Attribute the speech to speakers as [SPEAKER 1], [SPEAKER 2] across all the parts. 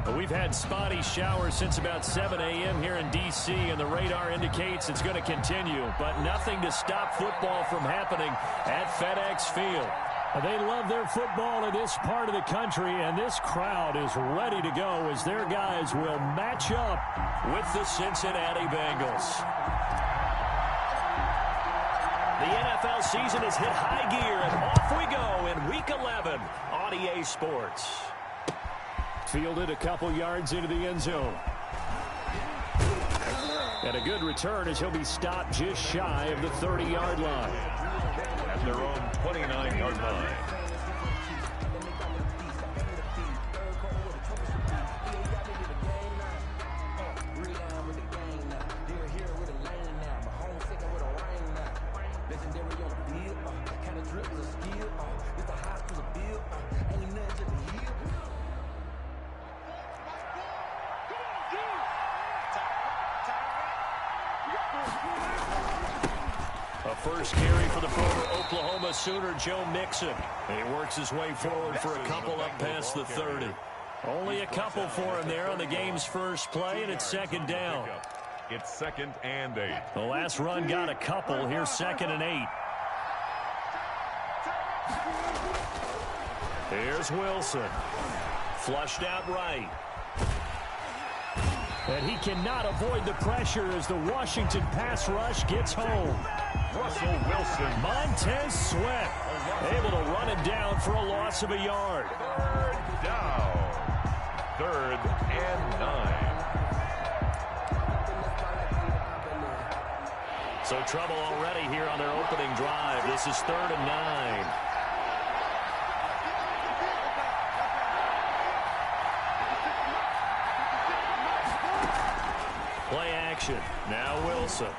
[SPEAKER 1] We've had spotty showers since about 7 a.m. here in D.C., and the radar indicates it's going to continue, but nothing to stop football from happening at FedEx Field. They love their football in this part of the country, and this crowd is ready to go as their guys will match up with the Cincinnati Bengals. The NFL season has hit high gear, and off we go in Week 11 on EA Sports. Fielded a couple yards into the end zone. And a good return as he'll be stopped just shy of the 30-yard line.
[SPEAKER 2] At their own 29-yard line.
[SPEAKER 1] First carry for the former Oklahoma Sooner, Joe Mixon. He works his way forward for a couple up past the 30. Only a couple for him there on the game's first play, and it's second down.
[SPEAKER 2] It's 2nd and 8.
[SPEAKER 1] The last run got a couple. Here's 2nd and 8. Here's Wilson. Flushed out right. And he cannot avoid the pressure as the Washington pass rush gets home.
[SPEAKER 2] Russell Wilson.
[SPEAKER 1] Montez Sweat able to run it down for a loss of a yard.
[SPEAKER 2] 3rd down. 3rd and 9.
[SPEAKER 1] So trouble already here on their opening drive. This is 3rd and 9. Play action. Now Wilson.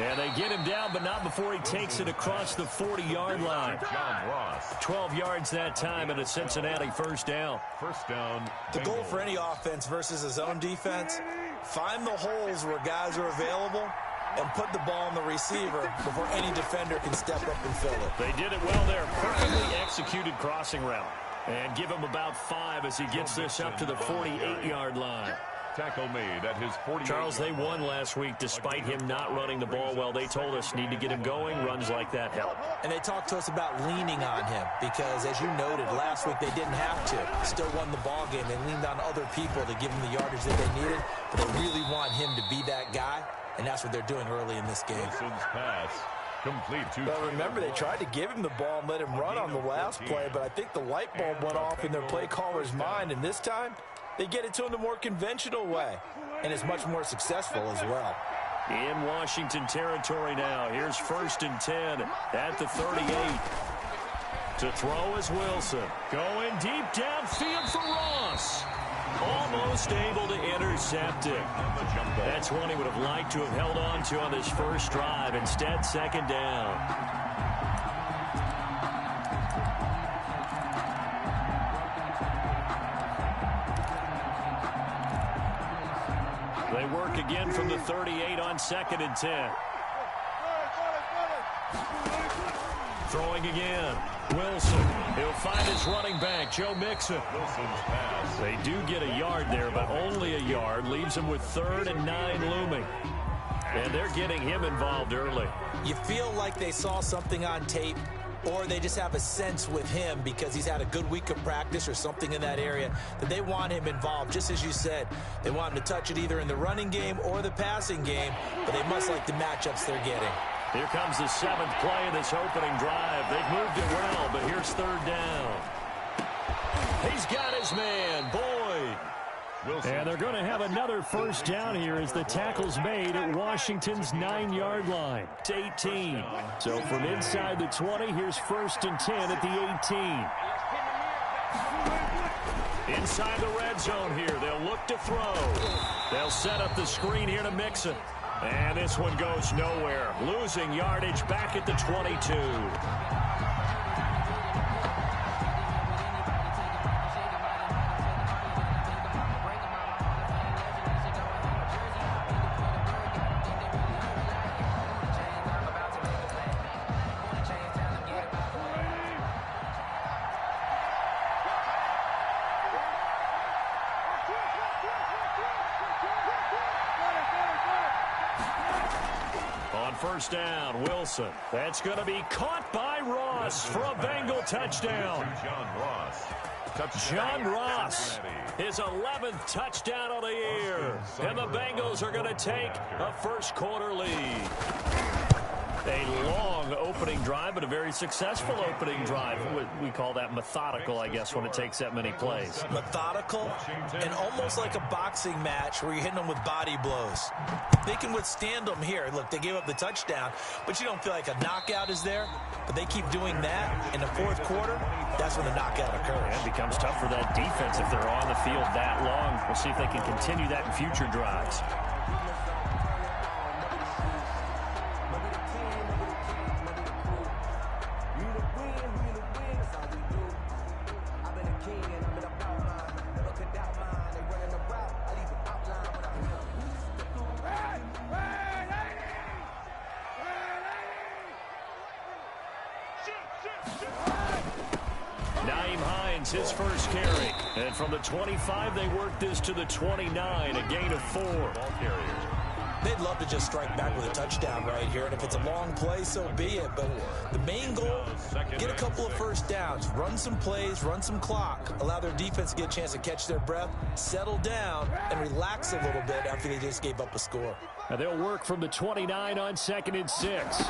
[SPEAKER 1] And they get him down, but not before he takes it across the 40-yard line.
[SPEAKER 2] John Ross.
[SPEAKER 1] 12 yards that time and a Cincinnati first down.
[SPEAKER 2] First down.
[SPEAKER 3] The goal for any offense versus a zone defense, find the holes where guys are available and put the ball on the receiver before any defender can step up and fill it.
[SPEAKER 1] They did it well there. Perfectly executed crossing route. And give him about 5 as he gets this up to the 48-yard line.
[SPEAKER 2] Tackle made at his 40.
[SPEAKER 1] Charles, they won last week despite him not running the ball well. They told us need to get him going. Runs like that help.
[SPEAKER 3] And they talked to us about leaning on him because, as you noted, last week they didn't have to. Still won the ball game. They leaned on other people to give him the yardage that they needed. But they really want him to be that guy, and that's what they're doing early in this game.
[SPEAKER 2] Wilson's pass complete to.
[SPEAKER 3] Well, remember, they tried to give him the ball and let him run on the last play, but I think the light bulb went off in their play caller's mind, and this time they get it to him the more conventional way, and it's much more successful as well.
[SPEAKER 1] In Washington territory now. Here's 1st and 10 at the 38. To throw is Wilson. Going deep downfield for Ross. Almost able to intercept it. That's one he would have liked to have held on to on this first drive. Instead, 2nd down. They work again from the 38 on 2nd and 10. Throwing again. Wilson. He'll find his running back, Joe Mixon.
[SPEAKER 2] Wilson's pass.
[SPEAKER 1] They do get a yard there, but only a yard. Leaves him with 3rd and 9 looming. And they're getting him involved early.
[SPEAKER 3] You feel like they saw something on tape, or they just have a sense with him because he's had a good week of practice or something in that area that they want him involved. Just as you said, they want him to touch it either in the running game or the passing game, but they must like the matchups they're getting.
[SPEAKER 1] Here comes the 7th play of this opening drive. They've moved it well, but here's 3rd down. He's got his man, Boyd.
[SPEAKER 2] Wilson.
[SPEAKER 1] And they're going to have another first down here as the tackle's made at Washington's 9-yard line. It's 18. So from inside the 20, here's 1st and 10 at the 18. Inside the red zone here. They'll look to throw. They'll set up the screen here to Mixon. And this one goes nowhere. Losing yardage back at the 22. first down. Wilson. That's going to be caught by Ross for a Bengal touchdown. John Ross, his 11th touchdown of the year. And the Bengals are going to take a first quarter lead. A long opening drive, but a very successful opening drive. We call that methodical, I guess, when it takes that many plays.
[SPEAKER 3] Methodical and almost like a boxing match where you're hitting them with body blows. They can withstand them here. Look, they gave up the touchdown, but you don't feel like a knockout is there. But they keep doing that in the fourth quarter. That's when the knockout occurs.
[SPEAKER 1] It becomes tough for that defense if they're on the field that long. We'll see if they can continue that in future drives. His first carry. And from the 25, they work this to the 29, a gain of 4.
[SPEAKER 3] They'd love to just strike back with a touchdown right here, and if it's a long play, so be it. But the main goal, get a couple of first downs, run some plays, run some clock, allow their defense to get a chance to catch their breath, settle down, and relax a little bit after they just gave up a score.
[SPEAKER 1] Now they'll work from the 29 on 2nd and 6.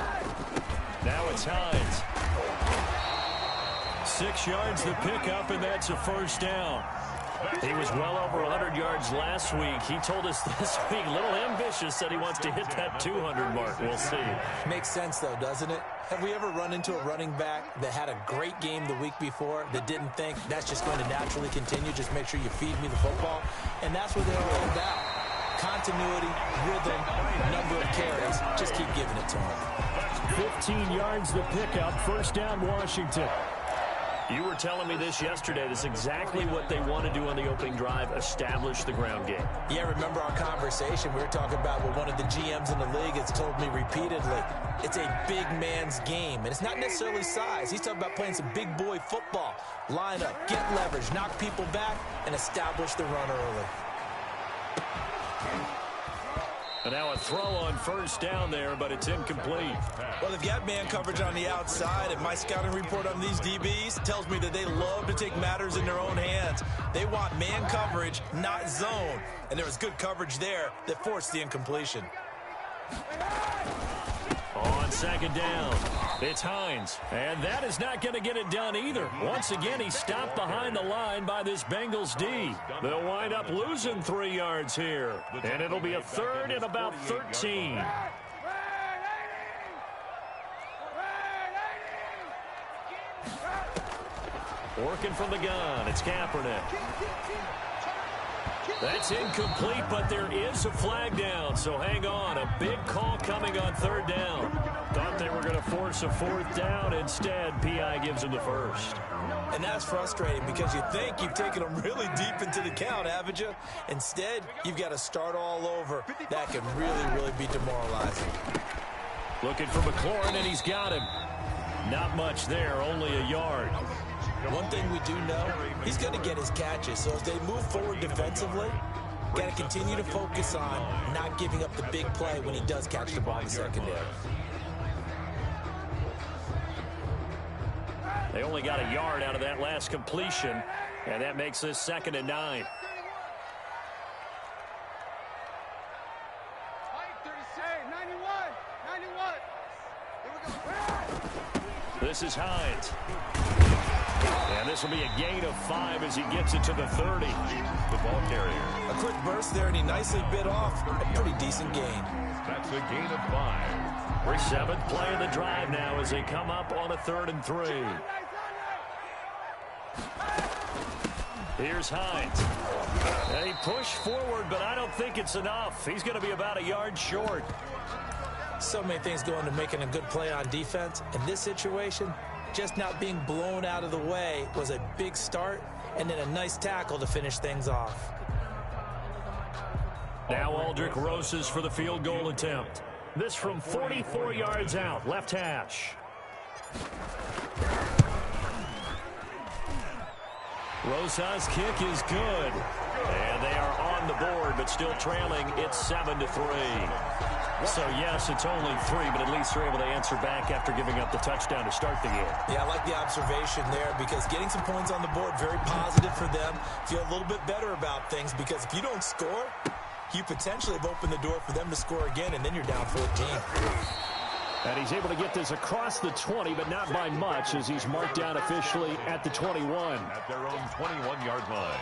[SPEAKER 1] Now it's Hines. 6 yards the pickup, and that's a first down. He was well over 100 yards last week. He told us this week, a little ambitious, that he wants to hit that 200 mark. We'll see.
[SPEAKER 3] Makes sense, though, doesn't it? Have we ever run into a running back that had a great game the week before that didn't think that's just going to naturally continue? Just make sure you feed me the football. And that's what they're all about. Continuity, rhythm, number of carries. Just keep giving it to him.
[SPEAKER 1] 15 yards the pickup. First down, Washington. You were telling me this yesterday. This is exactly what they want to do on the opening drive, establish the ground game.
[SPEAKER 3] Yeah, remember our conversation? We were talking about what one of the GMs in the league has told me repeatedly. It's a big man's game, and it's not necessarily size. He's talking about playing some big boy football. Line up, get leverage, knock people back, and establish the run early.
[SPEAKER 1] And now a throw on first down there, but it's incomplete.
[SPEAKER 3] Well, they've got man coverage on the outside, and my scouting report on these DBs tells me that they love to take matters in their own hands. They want man coverage, not zone. And there was good coverage there that forced the incompletion.
[SPEAKER 1] On 2nd down, it's Hines. And that is not going to get it done either. Once again, he stopped behind the line by this Bengals D. They'll wind up losing 3 yards here. And it'll be a 3rd and about 13. Working from the gun, it's Kaepernick. That's incomplete, but there is a flag down, so hang on. A big call coming on 3rd down. Thought they were going to force a 4th down. Instead, P.I. gives them the first.
[SPEAKER 3] And that's frustrating because you think you've taken them really deep into the count, haven't you? Instead, you've got to start all over. That can really, really be demoralizing.
[SPEAKER 1] Looking for McLaurin, and he's got him. Not much there, only a yard.
[SPEAKER 3] One thing we do know, he's going to get his catches. So as they move forward defensively, got to continue to focus on not giving up the big play when he does catch the ball in the secondary.
[SPEAKER 1] They only got a yard out of that last completion, and that makes this 2nd and 9. This is Hines. And this will be a gain of 5 as he gets it to the 30.
[SPEAKER 2] The ball carrier.
[SPEAKER 3] A quick burst there, and he nicely bit off a pretty decent gain.
[SPEAKER 2] That's a gain of 5.
[SPEAKER 1] Their 7th play of the drive now as they come up on a 3rd and 3. Here's Hines. And he pushed forward, but I don't think it's enough. He's going to be about a yard short.
[SPEAKER 3] So many things go into making a good play on defense. In this situation, just not being blown out of the way was a big start, and then a nice tackle to finish things off.
[SPEAKER 1] Now Aldrick Rosas for the field goal attempt. This from 44 yards out, left hash. Rosas' kick is good. And they are on the board, but still trailing. It's 7-3. So, yes, it's only 3, but at least they're able to answer back after giving up the touchdown to start the game.
[SPEAKER 3] Yeah, I like the observation there because getting some points on the board, very positive for them. Feel a little bit better about things because if you don't score, you potentially have opened the door for them to score again, and then you're down 14.
[SPEAKER 1] And he's able to get this across the 20, but not by much as he's marked down officially at the 21.
[SPEAKER 2] At their own 21-yard line.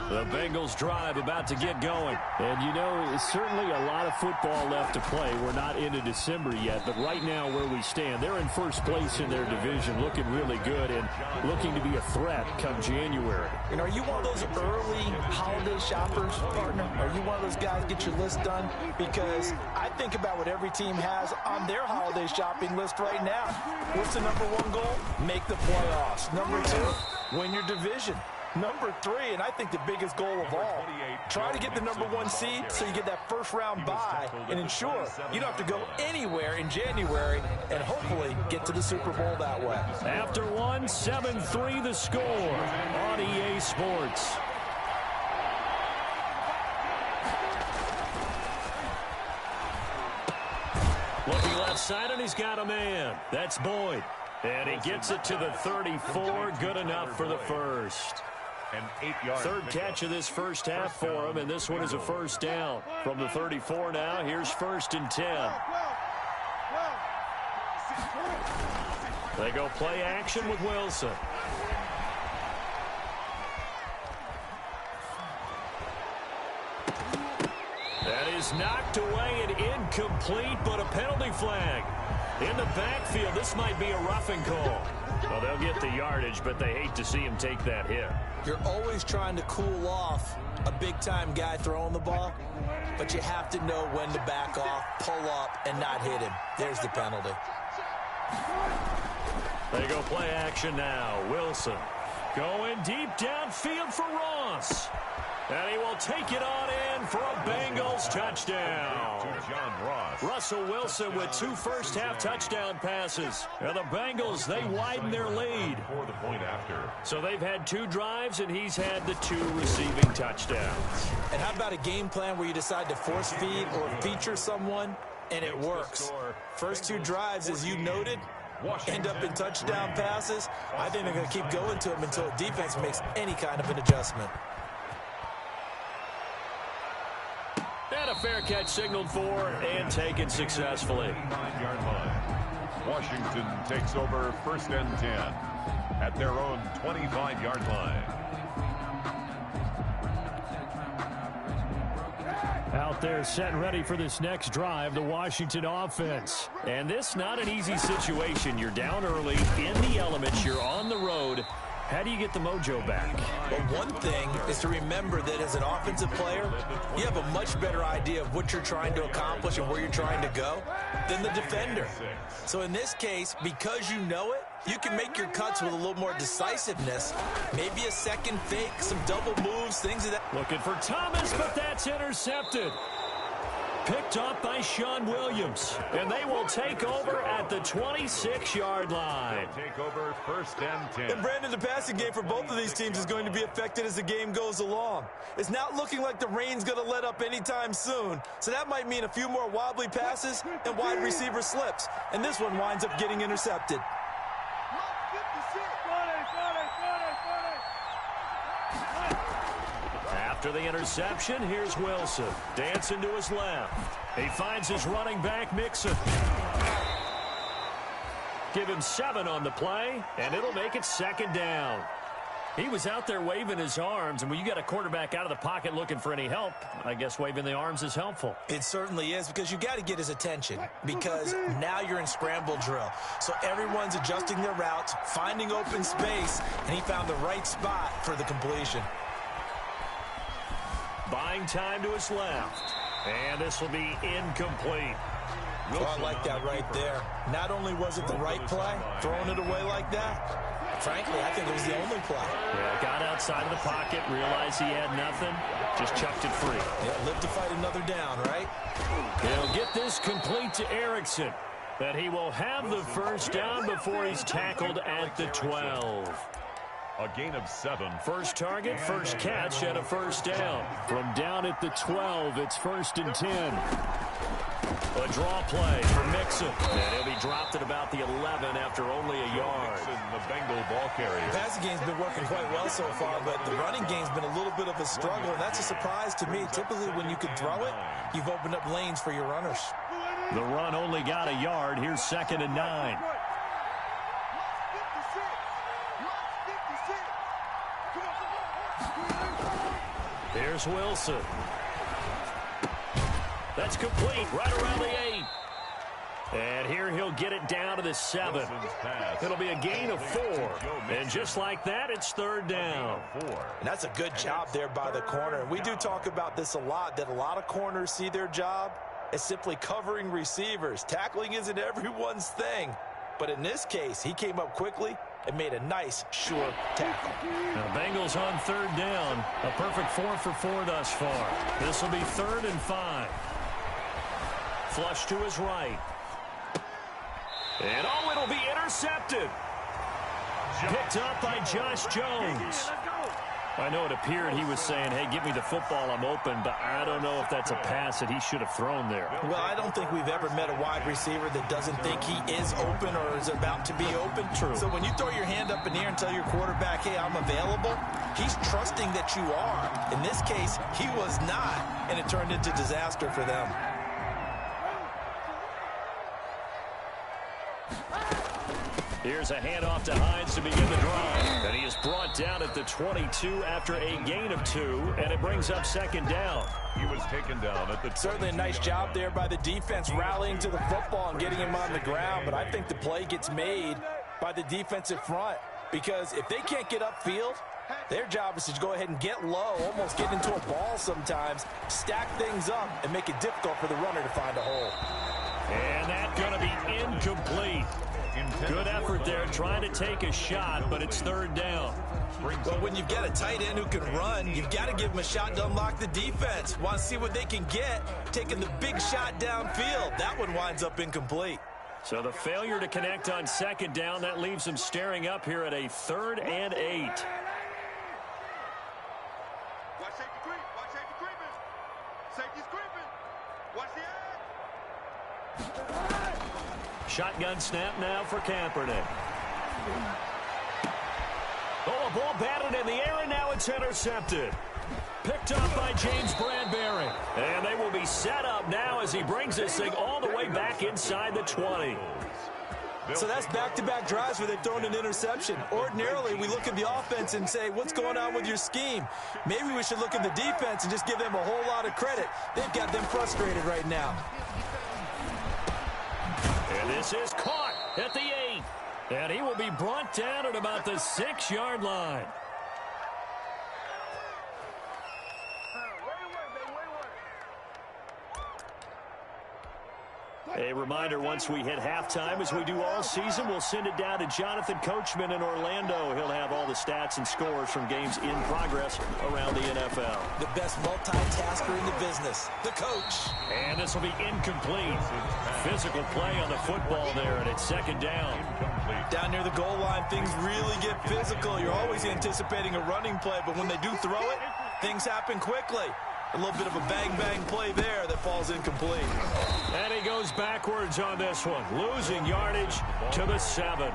[SPEAKER 1] The Bengals drive about to get going. And, you know, certainly a lot of football left to play. We're not into December yet, but right now where we stand, they're in first place in their division, looking really good and looking to be a threat come January.
[SPEAKER 3] And are you one of those early holiday shoppers, partner? Are you one of those guys get your list done? Because I think about what every team has on their holiday shopping list right now. What's the number 1 goal? Make the playoffs. Number 2, win your division. Number 3, and I think the biggest goal of all, try to get the number 1 seed so you get that first-round bye and ensure you don't have to go anywhere in January and hopefully get to the Super Bowl that way.
[SPEAKER 1] After 1, 7-3 the score on EA Sports. Looking left side, and he's got a man. That's Boyd. And he gets it to the 34. Good enough for the first.
[SPEAKER 2] An 8-yard
[SPEAKER 1] Third catch of this first half for him, and this one is a first down. From the 34 now, here's 1st and 10. They go play action with Wilson. That is knocked away and incomplete, but a penalty flag. In the backfield, this might be a roughing call. Well, they'll get the yardage, but they hate to see him take that hit.
[SPEAKER 3] You're always trying to cool off a big-time guy throwing the ball, but you have to know when to back off, pull up, and not hit him. There's the penalty.
[SPEAKER 1] They go play action now. Wilson going deep downfield for Ross. And he will take it on in for a Bengals touchdown.
[SPEAKER 2] to John Ross.
[SPEAKER 1] Russell Wilson with 2 first-half touchdown passes. And the Bengals, they widen their lead.
[SPEAKER 2] For the point after.
[SPEAKER 1] So they've had 2 drives, and he's had the 2 receiving touchdowns.
[SPEAKER 3] And how about a game plan where you decide to force feed or feature someone, and it works? First 2 drives, as you noted, end up in touchdown passes. I think they're going to keep going to them until the defense makes any kind of an adjustment.
[SPEAKER 1] And a fair catch signaled for and taken successfully.
[SPEAKER 2] 9-yard line. Washington takes over 1st and 10 at their own 25-yard line.
[SPEAKER 1] Out there set and ready for this next drive, the Washington offense. And this not an easy situation. You're down early, in the elements, you're on the road. How do you get the mojo back?
[SPEAKER 3] Well, one thing is to remember that as an offensive player, you have a much better idea of what you're trying to accomplish and where you're trying to go than the defender. So in this case, because you know it, you can make your cuts with a little more decisiveness. Maybe a second fake, some double moves, things of that.
[SPEAKER 1] Looking for Thomas, but that's intercepted. Picked up by Sean Williams. And they will take over at the 26-yard line.
[SPEAKER 2] Take over 1st and 10.
[SPEAKER 3] And Brandon, the passing game for both of these teams is going to be affected as the game goes along. It's not looking like the rain's going to let up anytime soon. So that might mean a few more wobbly passes and wide receiver slips. And this one winds up getting intercepted.
[SPEAKER 1] After the interception, here's Wilson. Dancing to his left. He finds his running back, Mixon. Give him 7 on the play, and it'll make it 2nd down. He was out there waving his arms, and when you got a quarterback out of the pocket looking for any help, I guess waving the arms is helpful.
[SPEAKER 3] It certainly is, because you got to get his attention, because now you're in scramble drill. So everyone's adjusting their routes, finding open space, and he found the right spot for the completion.
[SPEAKER 1] Buying time to his left. And this will be incomplete.
[SPEAKER 3] Oh, I like that right there. Not only was it the right play, throwing it away like that, frankly, I think it was the only play.
[SPEAKER 1] Yeah, got outside of the pocket, realized he had nothing, just chucked it free.
[SPEAKER 3] Yeah, live to fight another down, right?
[SPEAKER 1] He'll get this complete to Erickson. That he will have the first down before he's tackled at the 12.
[SPEAKER 2] A gain of 7.
[SPEAKER 1] First target, first catch, and a first down. From down at the 12, it's 1st and 10. A draw play for Mixon. And he'll be dropped at about the 11 after only a yard.
[SPEAKER 2] Mixon, the Bengal ball carrier.
[SPEAKER 3] The passing game's been working quite well so far, but the running game's been a little bit of a struggle, and that's a surprise to me. Typically, when you can throw it, you've opened up lanes for your runners.
[SPEAKER 1] The run only got a yard. Here's 2nd and 9. Here's Wilson. That's complete right around the 8. And here he'll get it down to the 7. It'll be a gain of 4. And just like that, it's 3rd down.
[SPEAKER 3] And that's a good job there by the corner. And we do talk about this a lot, that a lot of corners see their job as simply covering receivers. Tackling isn't everyone's thing. But in this case, he came up quickly and made a nice, sure tackle.
[SPEAKER 1] Now, Bengals on 3rd down. A perfect 4 for 4 thus far. This will be 3rd and 5. Flush to his right. And, oh, it'll be intercepted. Picked up by Josh Jones. I know it appeared he was saying, hey, give me the football, I'm open, but I don't know if that's a pass that he should have thrown there.
[SPEAKER 3] Well, I don't think we've ever met a wide receiver that doesn't think he is open or is about to be open.
[SPEAKER 1] True.
[SPEAKER 3] So when you throw your hand up in the air and tell your quarterback, hey, I'm available, he's trusting that you are. In this case, he was not, and it turned into disaster for them.
[SPEAKER 1] Here's a handoff to Hines to begin the drive. And he is brought down at the 22 after a gain of 2, and it brings up 2nd down.
[SPEAKER 2] He was taken down at the 22.
[SPEAKER 3] Certainly a nice job there by the defense rallying to the football and getting him on the ground, but I think the play gets made by the defensive front because if they can't get upfield, their job is to go ahead and get low, almost get into a ball sometimes, stack things up, and make it difficult for the runner to find a hole.
[SPEAKER 1] And that's going to be incomplete. Good effort there trying to take a shot, but it's 3rd down.
[SPEAKER 3] Well, when you've got a tight end who can run, you've got to give him a shot to unlock the defense. Want to see what they can get, taking the big shot downfield. That one winds up incomplete.
[SPEAKER 1] So the failure to connect on 2nd down, that leaves him staring up here at a 3rd and 8.
[SPEAKER 4] Watch safety creep. Watch safety creeping. Safety's creeping. Watch the edge.
[SPEAKER 1] Shotgun snap now for Kaepernick. Oh, a ball batted in the air, and now it's intercepted. Picked up by James Bradbury. And they will be set up now as he brings this thing all the way back inside the 20.
[SPEAKER 3] So that's back-to-back drives where they've thrown an interception. Ordinarily, we look at the offense and say, what's going on with your scheme? Maybe we should look at the defense and just give them a whole lot of credit. They've got them frustrated right now.
[SPEAKER 1] And this is caught at the 8. And he will be brought down at about the 6-yard line. A reminder, once we hit halftime, as we do all season, we'll send it down to Jonathan Coachman in Orlando. He'll have all the stats and scores from games in progress around the NFL.
[SPEAKER 3] The best multitasker in the business, the coach.
[SPEAKER 1] And this will be incomplete. Physical play on the football there, and it's 2nd down.
[SPEAKER 3] Down near the goal line, things really get physical. You're always anticipating a running play, but when they do throw it, things happen quickly. A little bit of a bang-bang play there that falls incomplete.
[SPEAKER 1] And he goes backwards on this one, losing yardage to the 7.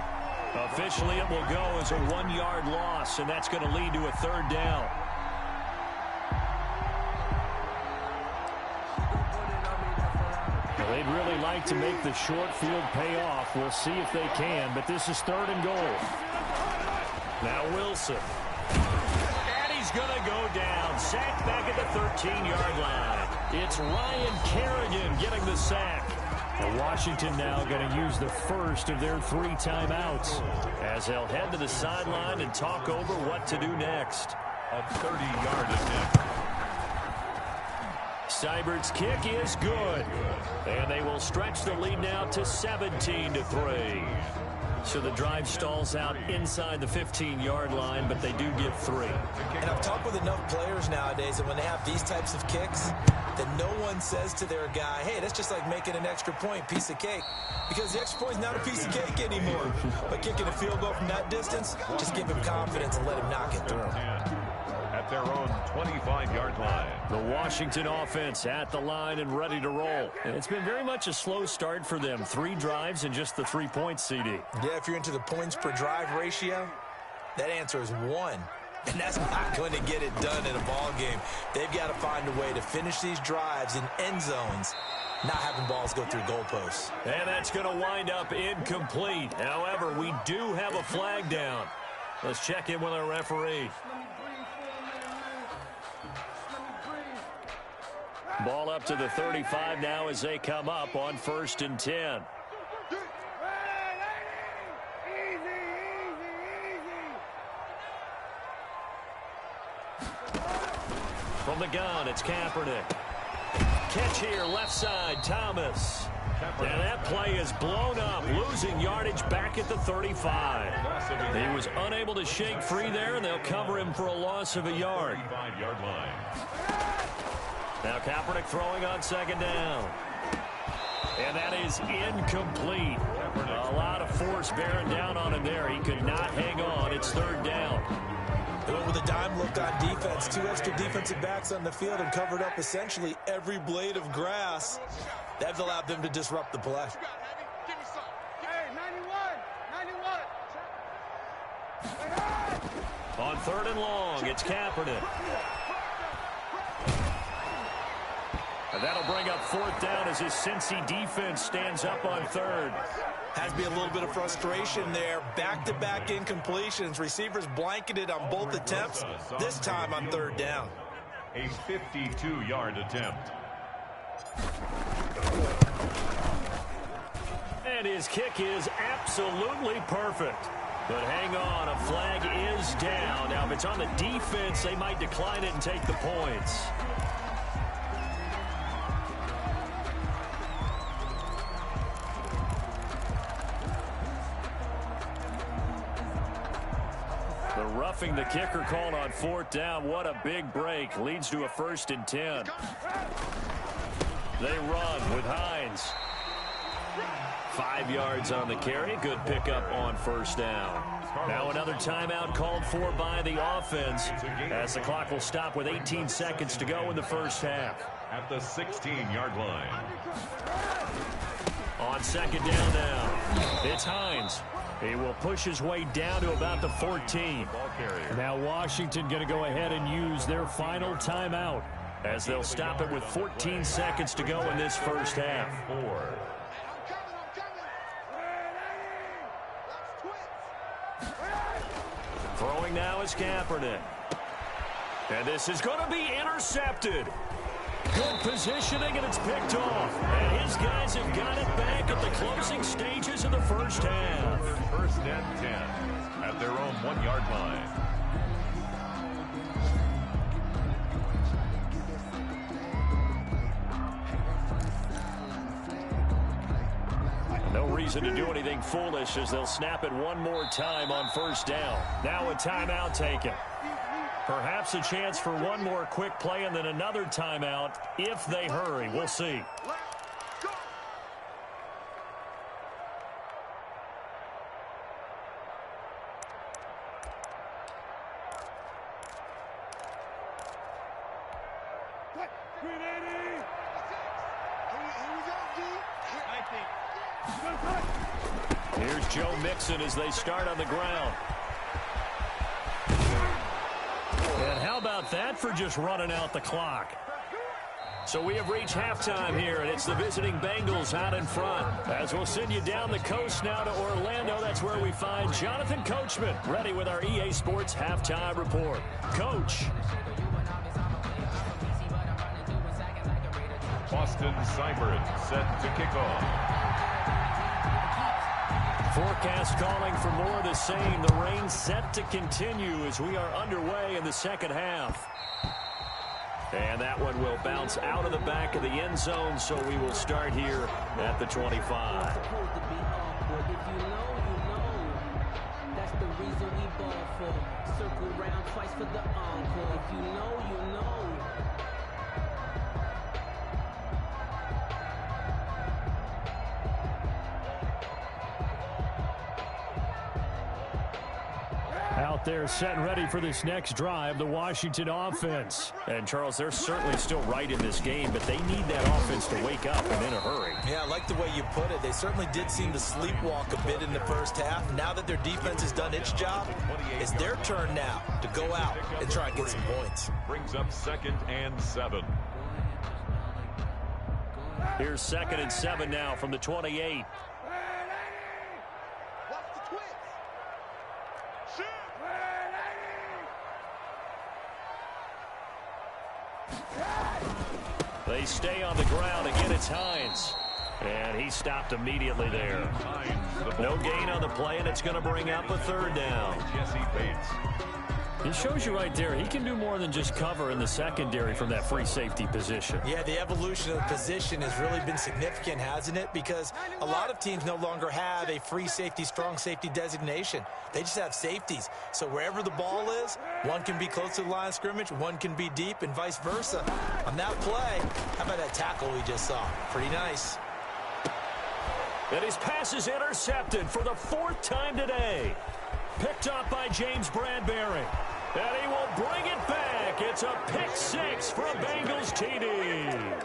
[SPEAKER 1] Officially, it will go as a 1-yard loss, and that's going to lead to a 3rd down. Well, they'd really like to make the short field pay off. We'll see if they can, but this is 3rd and goal. Now Wilson. Going to go down. Sacked back at the 13-yard line. It's Ryan Kerrigan getting the sack. And Washington now going to use the first of their 3 timeouts as they'll head to the sideline and talk over what to do next.
[SPEAKER 2] A 30-yard attempt.
[SPEAKER 1] Seibert's kick is good. And they will stretch the lead now to 17-3. So the drive stalls out inside the 15-yard line, but they do get 3.
[SPEAKER 3] And I've talked with enough players nowadays that when they have these types of kicks, that no one says to their guy, hey, that's just like making an extra point, piece of cake. Because the extra point is not a piece of cake anymore. But kicking a field goal from that distance, just give him confidence and let him knock it through.
[SPEAKER 2] At their own 25-yard line.
[SPEAKER 1] The Washington offense at the line and ready to roll. And it's been very much a slow start for them. 3 drives and just the 3 points, CD.
[SPEAKER 3] Yeah, if you're into the points per drive ratio, that answer is 1. And that's not going to get it done in a ball game. They've got to find a way to finish these drives in end zones, not having balls go through goalposts.
[SPEAKER 1] And that's going to wind up incomplete. However, we do have a flag down. Let's check in with our referee. Ball up to the 35 now as they come up on 1st and 10. From the gun, it's Kaepernick. Catch here, left side, Thomas. And that play is blown up, losing yardage back at the 35. He was unable to shake free there, and they'll cover him for a loss of a yard.
[SPEAKER 2] 35-yard line.
[SPEAKER 1] Now Kaepernick throwing on 2nd down. And that is incomplete. A lot of force bearing down on him there. He could not hang on. It's 3rd down.
[SPEAKER 3] They went with a dime look on defense. 2 extra defensive backs on the field and covered up essentially every blade of grass. That allowed them to disrupt the play.
[SPEAKER 4] Give me some. Hey, 91.
[SPEAKER 1] On 3rd and long, it's Kaepernick. And that'll bring up 4th down as his Cincy defense stands up on 3rd.
[SPEAKER 3] Has to be a little bit of frustration there. Back-to-back incompletions. Receivers blanketed on both attempts, this time on 3rd down.
[SPEAKER 2] A 52-yard attempt.
[SPEAKER 1] And his kick is absolutely perfect. But hang on, a flag is down. Now, if it's on the defense, they might decline it and take the points. The roughing the kicker called on 4th down. What a big break. Leads to a 1st and 10. They run with Hines. 5 yards on the carry. Good pickup on 1st down. Now another timeout called for by the offense as the clock will stop with 18 seconds to go in the 1st half.
[SPEAKER 2] At the 16-yard line.
[SPEAKER 1] On 2nd down now, it's Hines. He will push his way down to about the 14.
[SPEAKER 2] Ball carrier.
[SPEAKER 1] Now Washington going to go ahead and use their final timeout as they'll stop it with 14 seconds to go in this 1st half.
[SPEAKER 2] 4.
[SPEAKER 1] Throwing now is Kaepernick. And this is going to be intercepted. Good positioning, and it's picked off. And his guys have got it back at the closing stages of the 1st half.
[SPEAKER 2] 1st and 10 at their own 1-yard line.
[SPEAKER 1] No reason to do anything foolish as they'll snap it one more time on 1st down. Now a timeout taken. Perhaps a chance for one more quick play and then another timeout if they hurry. We'll see. Here's Joe Mixon as they start on the ground. And how about that for just running out the clock? So we have reached halftime here, and it's the visiting Bengals out in front. As we'll send you down the coast now to Orlando, that's where we find Jonathan Coachman, ready with our EA Sports Halftime Report. Coach.
[SPEAKER 2] Austin Seibert set to kick off.
[SPEAKER 1] Forecast calling for more of the same. The rain set to continue as we are underway in the 2nd half. And that one will bounce out of the back of the end zone, so we will start here at the 25.
[SPEAKER 5] That's the reason we ball for. Circle round twice for the encore. If you know, you know.
[SPEAKER 1] Out there set and ready for this next drive, the Washington offense. And, Charles, they're certainly still right in this game, but they need that offense to wake up and in a hurry.
[SPEAKER 3] Yeah, I like the way you put it. They certainly did seem to sleepwalk a bit in the first half. Now that their defense has done its job, it's their turn now to go out and try and get some points.
[SPEAKER 2] Brings up 2nd and 7.
[SPEAKER 1] Here's 2nd and 7 now from the 28.
[SPEAKER 4] Watch the twins. Shoot.
[SPEAKER 1] They stay on the ground. Again, it's Hines. And he stopped immediately there. No gain on the play, and it's going to bring up a 3rd down.
[SPEAKER 2] Jesse Bates.
[SPEAKER 1] It shows you right there, he can do more than just cover in the secondary from that free safety position.
[SPEAKER 3] Yeah, the evolution of the position has really been significant, hasn't it? Because a lot of teams no longer have a free safety, strong safety designation. They just have safeties. So wherever the ball is, one can be close to the line of scrimmage, one can be deep, and vice versa. On that play, how about that tackle we just saw? Pretty nice.
[SPEAKER 1] And his pass is intercepted for the 4th time today. Picked up by James Bradbury. And he will bring it back. It's a pick 6 for a Bengals TD.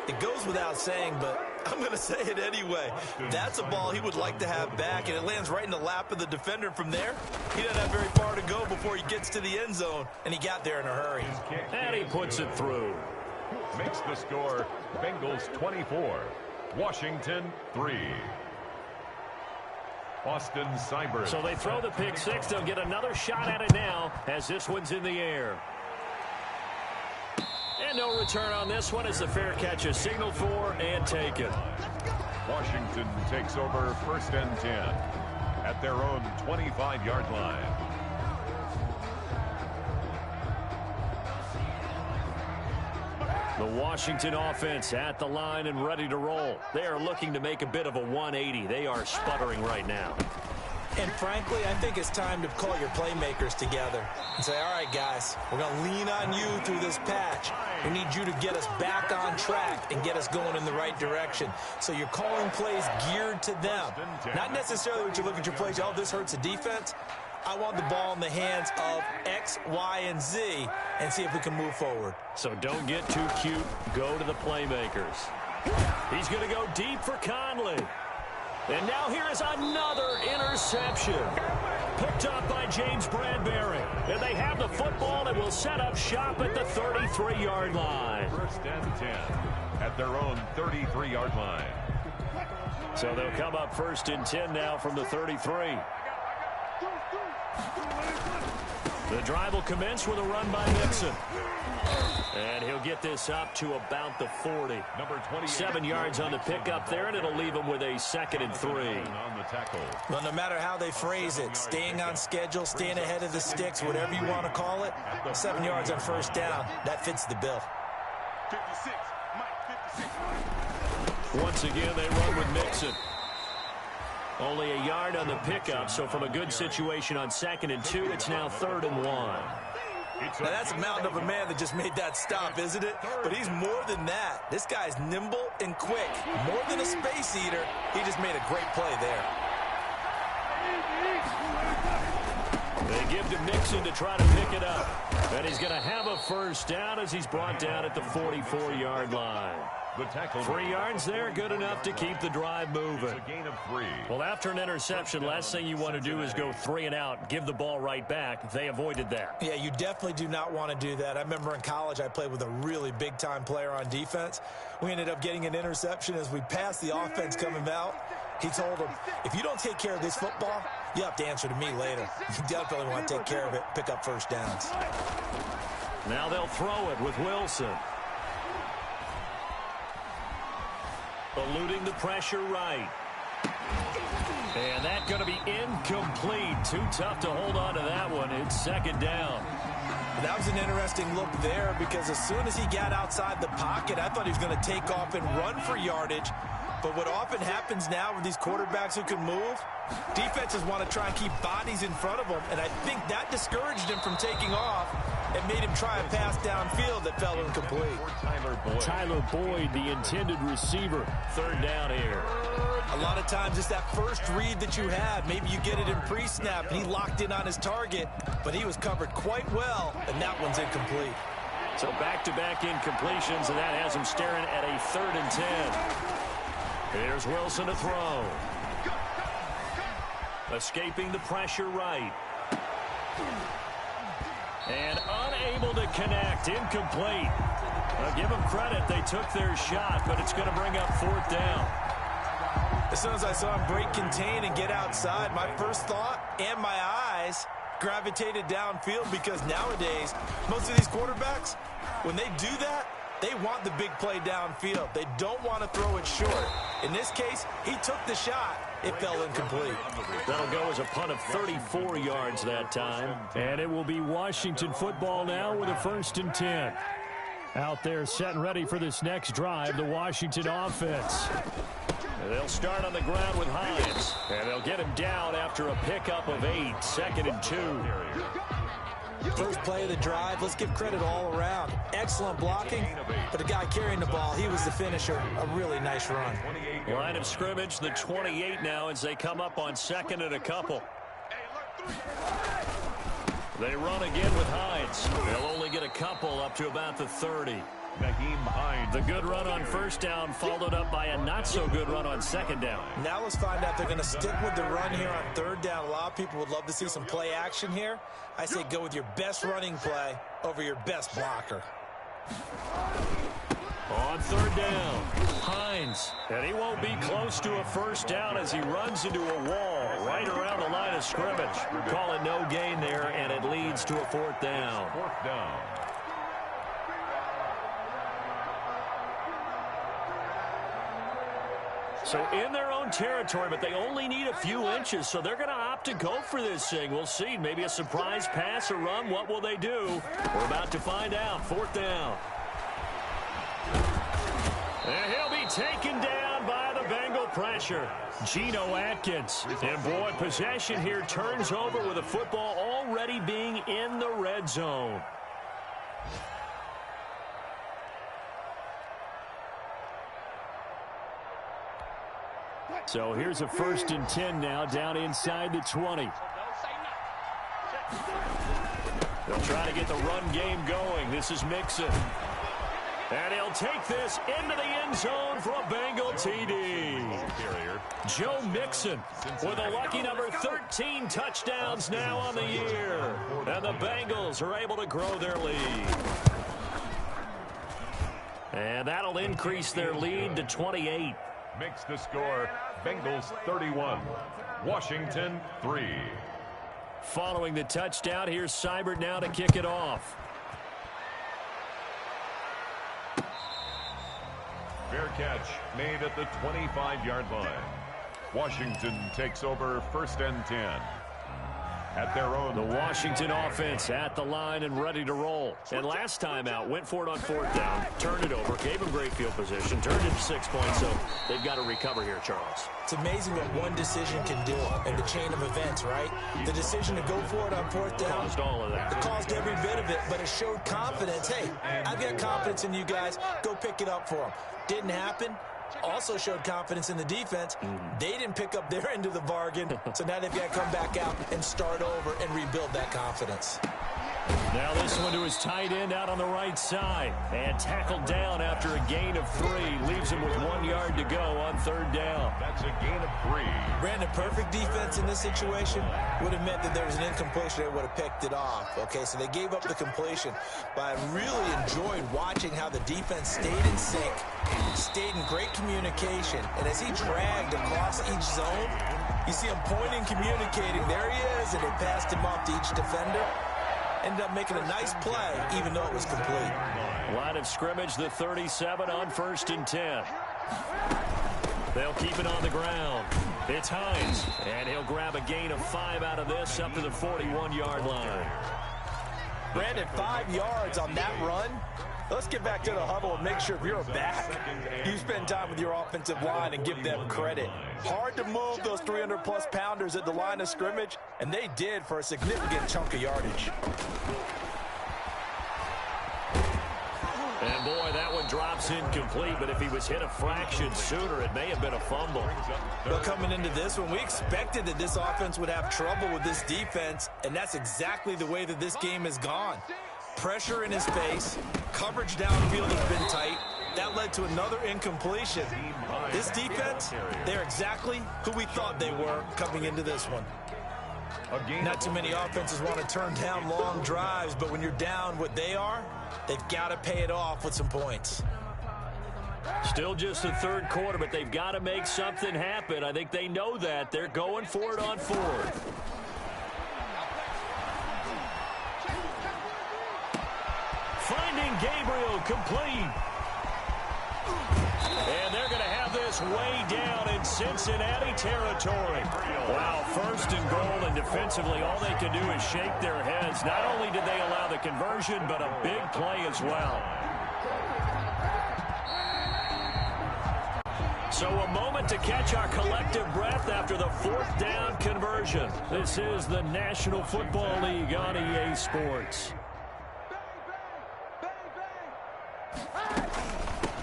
[SPEAKER 3] It goes without saying, but I'm going to say it anyway. That's a ball he would like to have back, and it lands right in the lap of the defender. From there, he doesn't have very far to go before he gets to the end zone, and he got there in a hurry.
[SPEAKER 1] And he puts it through.
[SPEAKER 2] Makes the score Bengals 24, Washington 3. Austin Seibert.
[SPEAKER 1] So they throw the pick 6. They'll get another shot at it now as this one's in the air. And no return on this one as the fair catch is signaled for and taken.
[SPEAKER 2] Washington takes over 1st and 10 at their own 25-yard line.
[SPEAKER 1] The Washington offense at the line and ready to roll. They are looking to make a bit of a 180. They are sputtering right now.
[SPEAKER 3] And frankly, I think it's time to call your playmakers together and say, all right, guys, we're going to lean on you through this patch. We need you to get us back on track and get us going in the right direction. So you're calling plays geared to them. Not necessarily what you look at your plays, oh, this hurts the defense. I want the ball in the hands of X, Y, and Z and see if we can move forward.
[SPEAKER 1] So don't get too cute. Go to the playmakers. He's going to go deep for Conley. And now here is another interception. Picked up by James Bradbury. And they have the football and will set up shop at the 33-yard line.
[SPEAKER 2] 1st and 10 at their own 33-yard line.
[SPEAKER 1] So they'll come up 1st and 10 now from the 33. The drive will commence with a run by Mixon. And he'll get this up to about the 40.
[SPEAKER 2] Number 28.
[SPEAKER 1] 7 yards on the pickup there, and it'll leave him with a 2nd and 3.
[SPEAKER 2] On the tackle.
[SPEAKER 3] Well, no matter how they phrase it, staying on schedule, staying ahead of the sticks, whatever you want to call it, 7 yards on 1st down, that fits the bill.
[SPEAKER 4] 56. Mike, 56.
[SPEAKER 1] Once again, they run with Mixon. Only a yard on the pickup, so from a good situation on 2nd and 2, it's now 3rd and 1.
[SPEAKER 3] Now, that's a mountain of a man that just made that stop, isn't it? But he's more than that. This guy's nimble and quick. More than a space eater, he just made a great play there.
[SPEAKER 1] They give to Mixon to try to pick it up. And he's going to have a 1st down as he's brought down at the 44-yard line.
[SPEAKER 2] The tackle.
[SPEAKER 1] 3 yards there, good enough to keep the drive moving.
[SPEAKER 2] It's a gain of 3.
[SPEAKER 1] Well, after an interception, last thing you want to do is go 3 and out, give the ball right back. They avoided that.
[SPEAKER 3] Yeah, you definitely do not want to do that. I remember in college I played with a really big-time player on defense. We ended up getting an interception as we passed the offense coming out. He told him, if you don't take care of this football, you have to answer to me later. You definitely want to take care of it, pick up 1st downs.
[SPEAKER 1] Now they'll throw it with Wilson. Eluding the pressure right. And that's going to be incomplete. Too tough to hold on to that one. It's 2nd down.
[SPEAKER 3] That was an interesting look there because as soon as he got outside the pocket, I thought he was going to take off and run for yardage. But what often happens now with these quarterbacks who can move, defenses want to try and keep bodies in front of them, and I think that discouraged him from taking off and made him try a pass downfield that fell incomplete.
[SPEAKER 1] Tyler Boyd, the intended receiver. Third down here.
[SPEAKER 3] A lot of times it's that first read that you have. Maybe you get it in pre-snap, and he locked in on his target, but he was covered quite well, and that one's incomplete.
[SPEAKER 1] So back-to-back incompletions, and that has him staring at a 3rd and 10. Here's Wilson to throw. Escaping the pressure right. And unable to connect. Incomplete. I'll give them credit. They took their shot, but it's going to bring up 4th down.
[SPEAKER 3] As soon as I saw him break contain and get outside, my first thought and my eyes gravitated downfield, because nowadays, most of these quarterbacks, when they do that, they want the big play downfield. They don't want to throw it short. In this case, he took the shot. It fell incomplete.
[SPEAKER 1] That'll go as a punt of 34 yards that time. And it will be Washington football now with a 1st and 10. Out there set and ready for this next drive, the Washington offense. They'll start on the ground with Hines. And they'll get him down after a pickup of 8. 2nd and 2.
[SPEAKER 3] First play of the drive, let's give credit all around. Excellent blocking, but the guy carrying the ball, he was the finisher. A really nice run.
[SPEAKER 1] Line of scrimmage, the 28 now as they come up on 2nd and a couple. They run again with Hines. They'll only get a couple up to about the 30.
[SPEAKER 2] Nyheim Hines.
[SPEAKER 1] The good run on 1st down followed up by a not-so-good run on 2nd down.
[SPEAKER 3] Now let's find out they're going to stick with the run here on 3rd down. A lot of people would love to see some play action here. I say go with your best running play over your best blocker.
[SPEAKER 1] On 3rd down, Hines. And he won't be close to a 1st down as he runs into a wall right around the line of scrimmage. Call it no gain there, and it leads to a 4th down.
[SPEAKER 2] 4th down.
[SPEAKER 1] So in their own territory, but they only need a few inches, so they're going to opt to go for this thing. We'll see. Maybe a surprise pass or run. What will they do? We're about to find out. 4th down. And he'll be taken down by the Bengal pressure. Geno Atkins. And boy, possession here turns over with the football already being in the red zone. So here's a 1st and 10 now down inside the 20. They'll try to get the run game going. This is Mixon. And he'll take this into the end zone for a Bengal TD. Joe Mixon with a lucky number 13 touchdowns now on the year. And the Bengals are able to grow their lead. And that'll increase their lead to 28.
[SPEAKER 2] Makes the score Bengals 31, Washington 3.
[SPEAKER 1] Following the touchdown, here's Seibert now to kick it off.
[SPEAKER 2] Fair catch made at the 25-yard line. Washington takes over 1st and 10. At their own.
[SPEAKER 1] The Washington offense at the line and ready to roll. And last time out, went for it on 4th down, turned it over, gave them great field position, turned it to 6 points, so they've got to recover here, Charles.
[SPEAKER 3] It's amazing what one decision can do in the chain of events, right? The decision to go for it on 4th down.
[SPEAKER 1] Caused all of that.
[SPEAKER 3] It caused every bit of it, but it showed confidence. Hey, I've got confidence in you guys. Go pick it up for them. Didn't happen. Also showed confidence in the defense. They didn't pick up their end of the bargain, so now they've got to come back out and start over and rebuild that confidence.
[SPEAKER 1] Now this one to his tight end out on the right side. And tackled down after a gain of 3. Leaves him with 1 yard to go on 3rd down.
[SPEAKER 2] That's a gain of 3.
[SPEAKER 3] Brandon, perfect defense in this situation would have meant that there was an incompletion. They would have picked it off. Okay, so they gave up the completion. But I really enjoyed watching how the defense stayed in sync, stayed in great communication. And as he dragged across each zone, you see him pointing, communicating. There he is, and they passed him off to each defender. Ended up making a nice play, even though it was complete.
[SPEAKER 1] Line of scrimmage, the 37 on 1st and 10. They'll keep it on the ground. It's Hines, and he'll grab a gain of 5 out of this up to the 41-yard line.
[SPEAKER 3] Brandon, 5 yards on that run. Let's get back to the huddle and make sure if you're a back, you spend time with your offensive line and give them credit. Hard to move those 300-plus pounders at the line of scrimmage, and they did for a significant chunk of yardage.
[SPEAKER 1] And, boy, that one drops incomplete, but if he was hit a fraction sooner, it may have been a fumble.
[SPEAKER 3] Well, coming into this one, we expected that this offense would have trouble with this defense, and that's exactly the way that this game has gone. Pressure in his face, coverage downfield has been tight. That led to another incompletion. This defense, they're exactly who we thought they were coming into this one. Not too many offenses want to turn down long drives, but when you're down what they are, they've got to pay it off with some points.
[SPEAKER 1] Still just the third quarter, but they've got to make something happen. I think they know that. They're going for it on fourth. Finding Gabriel complete. And they're going to have this way down in Cincinnati territory. Wow, first and goal, and defensively all they can do is shake their heads. Not only did they allow the conversion, but a big play as well. So a moment to catch our collective breath after the fourth down conversion. This is the National Football League on EA Sports.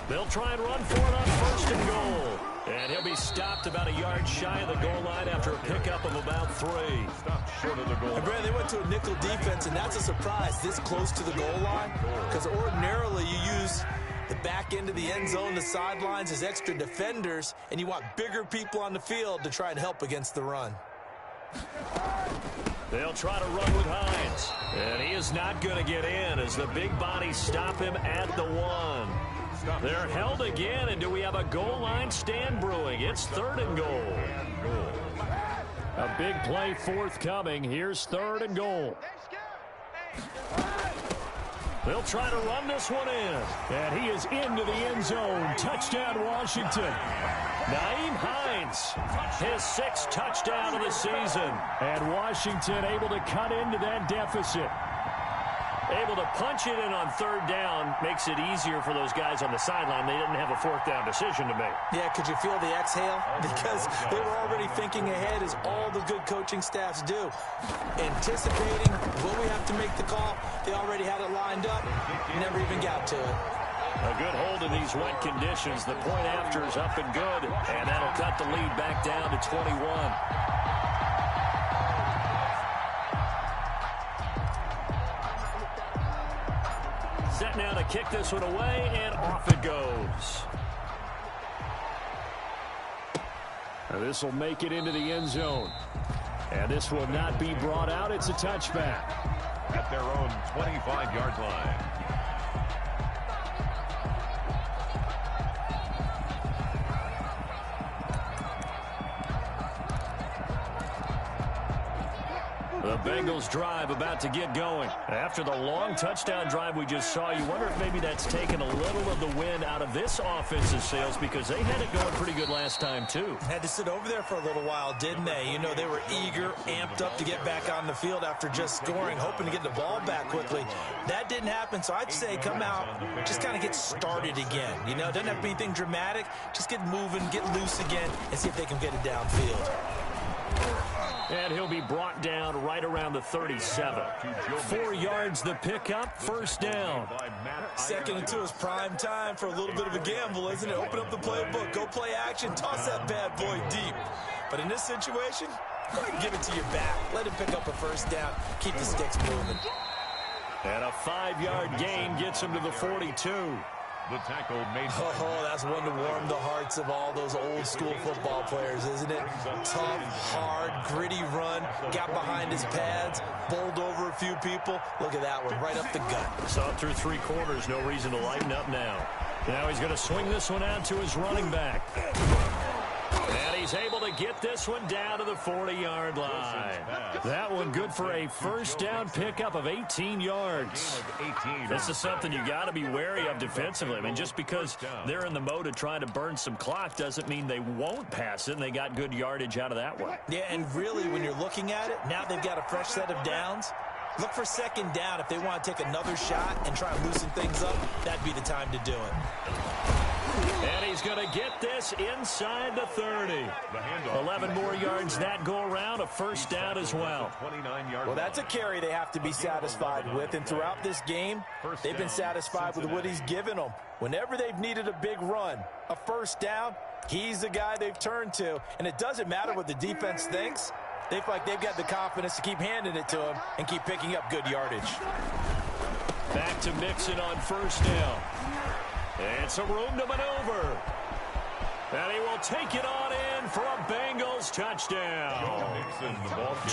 [SPEAKER 1] They'll try and run for it on first and goal. And he'll be stopped about a yard shy of the goal line after a pickup of about 3.
[SPEAKER 2] Stopped short of the goal.
[SPEAKER 3] And Brad, they went to a nickel defense, and that's a surprise this close to the goal line, because ordinarily you use the back end of the end zone, the sidelines as extra defenders, and you want bigger people on the field to try and help against the run.
[SPEAKER 1] They'll try to run with Hines. And he is not going to get in as the big bodies stop him at the 1. They're held again, and do we have a goal line stand brewing? It's third and goal. A big play forthcoming. Here's third and goal. They'll try to run this one in. And he is into the end zone. Touchdown, Washington. Nyheim Hines, his 6th touchdown of the season. And Washington able to cut into that deficit. Able to punch it in on third down makes it easier for those guys on the sideline. They didn't have a fourth down decision to make.
[SPEAKER 3] Yeah, could you feel the exhale? Because they were already thinking ahead, as all the good coaching staffs do. Anticipating when we have to make the call. They already had it lined up. Never even got to it.
[SPEAKER 1] A good hold in these wet conditions. The point after is up and good. And that'll cut the lead back down to 21. Set now to kick this one away, and off it goes. Now this will make it into the end zone. And this will not be brought out. It's a touchback.
[SPEAKER 2] At their own 25-yard line.
[SPEAKER 1] The Bengals drive about to get going. After the long touchdown drive we just saw, you wonder if maybe that's taken a little of the wind out of this offensive sails, because they had it going pretty good last time too.
[SPEAKER 3] Had to sit over there for a little while, didn't they? You know, they were eager, amped up to get back on the field after just scoring, hoping to get the ball back quickly. That didn't happen, so I'd say come out, just kind of get started again. You know, doesn't have to be anything dramatic. Just get moving, get loose again, and see if they can get it downfield.
[SPEAKER 1] And he'll be brought down right around the 37. 4 yards the pickup, first down.
[SPEAKER 3] Second and 2 is prime time for a little bit of a gamble, isn't it? Open up the playbook, go play action, toss that bad boy deep. But in this situation, go ahead and give it to your back. Let him pick up a first down, keep the sticks moving.
[SPEAKER 1] And a 5-yard gain gets him to the 42.
[SPEAKER 2] The tackle made.
[SPEAKER 3] Oh, that's one to warm the hearts of all those old school football players, isn't it? Tough, hard, gritty run, got behind his pads, bowled over a few people. Look at that one, right up the gut.
[SPEAKER 1] Saw through 3 quarters, no reason to lighten up now. Now he's going to swing this one out to his running back. And he's able to get this one down to the 40-yard line. That one good for a first down pickup of 18 yards. This is something you got to be wary of defensively. I mean, just because they're in the mode of trying to burn some clock doesn't mean they won't pass it, and they got good yardage out of that one.
[SPEAKER 3] Yeah, and really, when you're looking at it, now they've got a fresh set of downs. Look for second down. If they want to take another shot and try and loosen things up, that'd be the time to do it.
[SPEAKER 1] And he's going to get this inside the 30. 11 more yards that go around, a first down as well.
[SPEAKER 3] Well, that's a carry they have to be satisfied with, and throughout this game, they've been satisfied with what he's given them. Whenever they've needed a big run, a first down, he's the guy they've turned to, and it doesn't matter what the defense thinks. They feel like they've got the confidence to keep handing it to him and keep picking up good yardage.
[SPEAKER 1] Back to Mixon on first down. And some room to maneuver. And he will take it on in for a Bengals touchdown.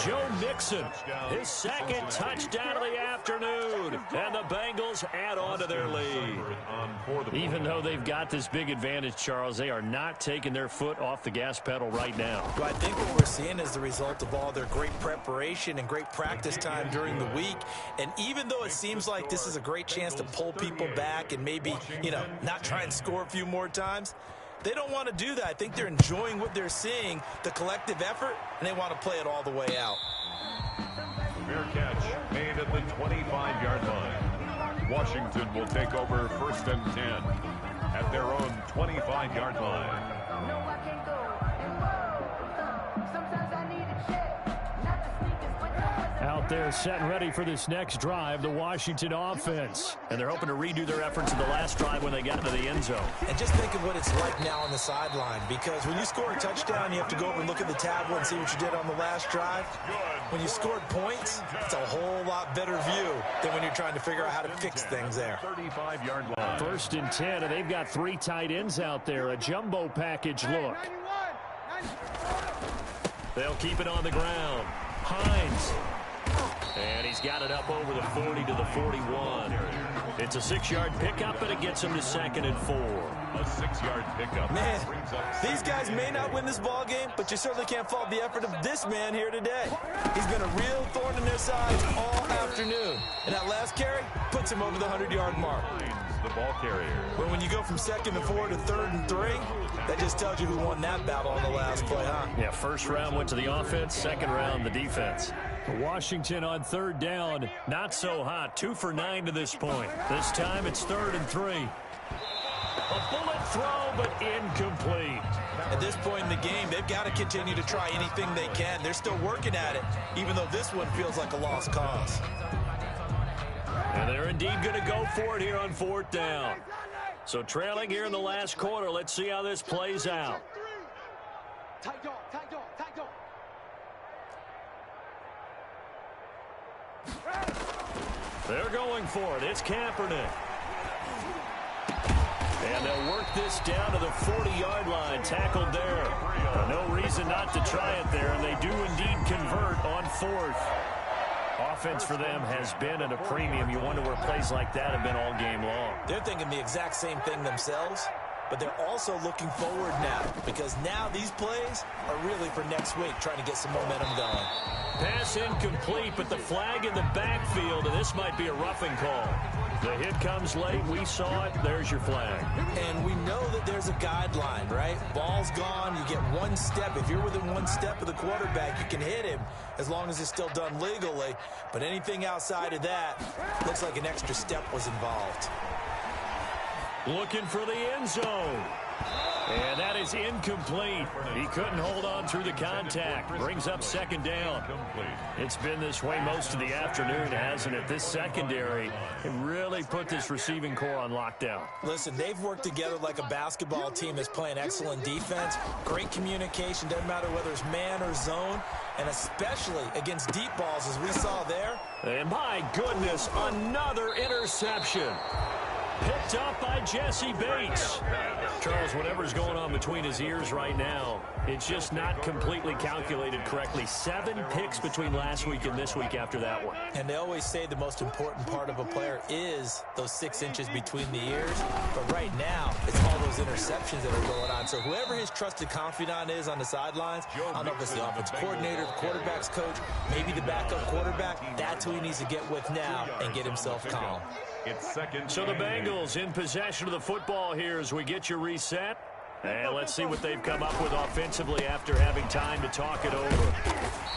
[SPEAKER 1] Joe Mixon, his second touchdown of the afternoon. And the Bengals add on to their lead. Even though they've got this big advantage, Charles, they are not taking their foot off the gas pedal right now.
[SPEAKER 3] Well, I think what we're seeing is the result of all their great preparation and great practice time during the week. And even though it seems like this is a great chance to pull people back and maybe, not try and score a few more times, they don't want to do that. I think they're enjoying what they're seeing, the collective effort, and they want to play it all the way out.
[SPEAKER 2] Fair catch made at the 25-yard line. Washington will take over first and 10 at their own 25-yard line.
[SPEAKER 1] Out there set and ready for this next drive, the Washington offense. And they're hoping to redo their efforts in the last drive when they got into the end zone.
[SPEAKER 3] And just think of what it's like now on the sideline, because when you score a touchdown, you have to go over and look at the tablet and see what you did on the last drive. When you scored points, it's a whole lot better view than when you're trying to figure out how to fix things there.
[SPEAKER 2] 35-yard line.
[SPEAKER 1] First and 10, and they've got 3 tight ends out there, a jumbo package look. They'll keep it on the ground. Hines. And he's got it up over the 40 to the 41. It's a 6-yard pickup, and it gets him to 2nd and 4.
[SPEAKER 2] A 6-yard pickup.
[SPEAKER 3] Man, these guys may not win this ball game, but you certainly can't fault the effort of this man here today. He's been a real thorn in their sides all afternoon. And that last carry puts him over the 100-yard mark.
[SPEAKER 2] The ball carrier.
[SPEAKER 3] But when you go from 2nd and 4 to 3rd and 3, that just tells you who won that battle on the last play, huh?
[SPEAKER 1] Yeah, first round went to the offense, second round the defense. Washington on 3rd down, not so hot. 2 for 9 to this point. This time it's 3rd and 3. A bullet throw, but incomplete.
[SPEAKER 3] At this point in the game, they've got to continue to try anything they can. They're still working at it, even though this one feels like a lost cause.
[SPEAKER 1] And they're indeed going to go for it here on 4th down. So trailing here in the last quarter, let's see how this plays out. They're going for it. It's Kaepernick. And they'll work this down to the 40-yard line. Tackled there. No reason not to try it there, and they do indeed convert on 4th. Offense for them has been at a premium. You wonder where plays like that have been all game long.
[SPEAKER 3] They're thinking the exact same thing themselves, but they're also looking forward now, because now these plays are really for next week, trying to get some momentum going.
[SPEAKER 1] Pass incomplete, but the flag in the backfield, and this might be a roughing call. The hit comes late. We saw it. There's your flag.
[SPEAKER 3] And we know that there's a guideline, right? Ball's gone. You get 1 step. If you're within 1 step of the quarterback, you can hit him as long as it's still done legally. But anything outside of that, looks like an extra step was involved.
[SPEAKER 1] Looking for the end zone. And that is incomplete. He couldn't hold on through the contact. Brings up 2nd down. It's been this way most of the afternoon, hasn't it? This secondary can really put this receiving core on lockdown.
[SPEAKER 3] Listen, they've worked together like a basketball team that's playing excellent defense. Great communication, doesn't matter whether it's man or zone, and especially against deep balls as we saw there.
[SPEAKER 1] And my goodness, another interception. Picked up by Jesse Bates. Charles, whatever's going on between his ears right now, it's just not completely calculated correctly. 7 picks between last week and this week after that one.
[SPEAKER 3] And they always say the most important part of a player is those 6 inches between the ears. But right now, it's all those interceptions that are going on. So whoever his trusted confidant is on the sidelines, I don't know if it's the offensive coordinator, the quarterback's coach, maybe the backup quarterback, that's who he needs to get with now and get himself calm.
[SPEAKER 2] It's 2nd.
[SPEAKER 1] So the Bengals in possession of the football here as we get you reset. And let's see what they've come up with offensively after having time to talk it over.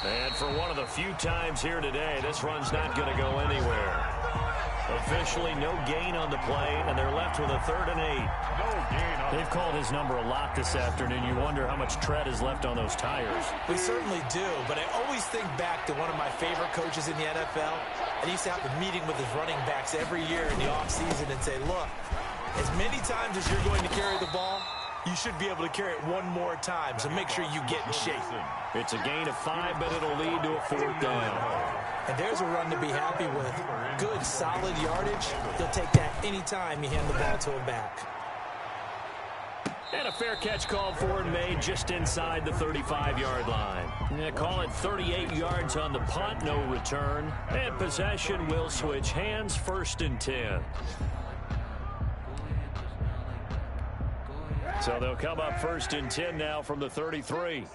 [SPEAKER 1] And for one of the few times here today, this run's not going to go anywhere. Officially no gain on the play, and they're left with a 3rd and 8. They've called his number a lot this afternoon. You wonder how much tread is left on those tires.
[SPEAKER 3] We certainly do, but I always think back to one of my favorite coaches in the NFL. And he used to have a meeting with his running backs every year in the offseason and say, look, as many times as you're going to carry the ball, you should be able to carry it one more time, so make sure you get in shape.
[SPEAKER 1] It's a gain of 5, but it'll lead to a 4th down.
[SPEAKER 3] And there's a run to be happy with. Good, solid yardage. He'll take that anytime you hand the ball to him back.
[SPEAKER 1] And a fair catch called for and made just inside the 35-yard line. Yeah, call it 38 yards on the punt, no return. And possession will switch hands, 1st and 10. So they'll come up 1st and 10 now from the 33.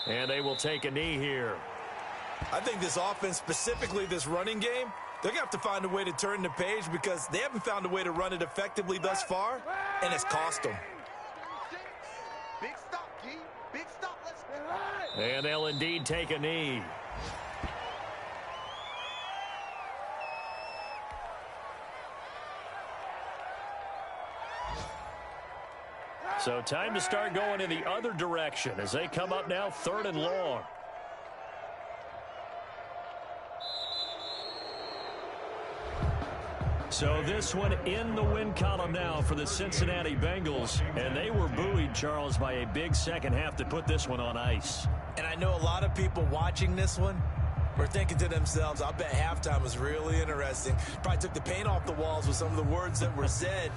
[SPEAKER 1] And they will take a knee here.
[SPEAKER 3] I think this offense, specifically this running game, they're going to have to find a way to turn the page because they haven't found a way to run it effectively thus far, and it's cost them.
[SPEAKER 4] Big stop, G. Big stop. Let's go.
[SPEAKER 1] And they'll indeed take a knee. So time to start going in the other direction as they come up now 3rd and long. So this one in the win column now for the Cincinnati Bengals. And they were buoyed, Charles, by a big second half to put this one on ice.
[SPEAKER 3] And I know a lot of people watching this one were thinking to themselves, I'll bet halftime was really interesting. Probably took the paint off the walls with some of the words that were said.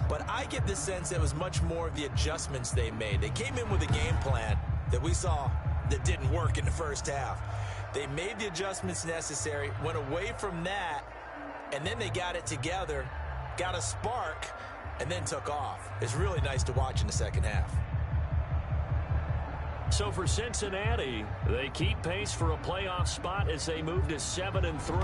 [SPEAKER 3] But I get the sense it was much more of the adjustments they made. They came in with a game plan that we saw that didn't work in the first half. They made the adjustments necessary, went away from that, and then they got it together, got a spark, and then took off. It's really nice to watch in the second half.
[SPEAKER 1] So for Cincinnati, they keep pace for a playoff spot as they move to 7-3.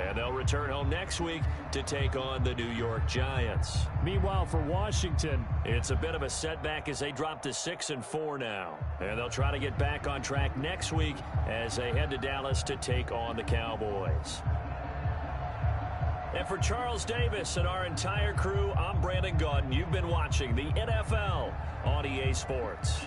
[SPEAKER 1] And they'll return home next week to take on the New York Giants. Meanwhile, for Washington, it's a bit of a setback as they drop to 6-4 now. And they'll try to get back on track next week as they head to Dallas to take on the Cowboys. And for Charles Davis and our entire crew, I'm Brandon Gaudin. You've been watching the NFL on EA Sports.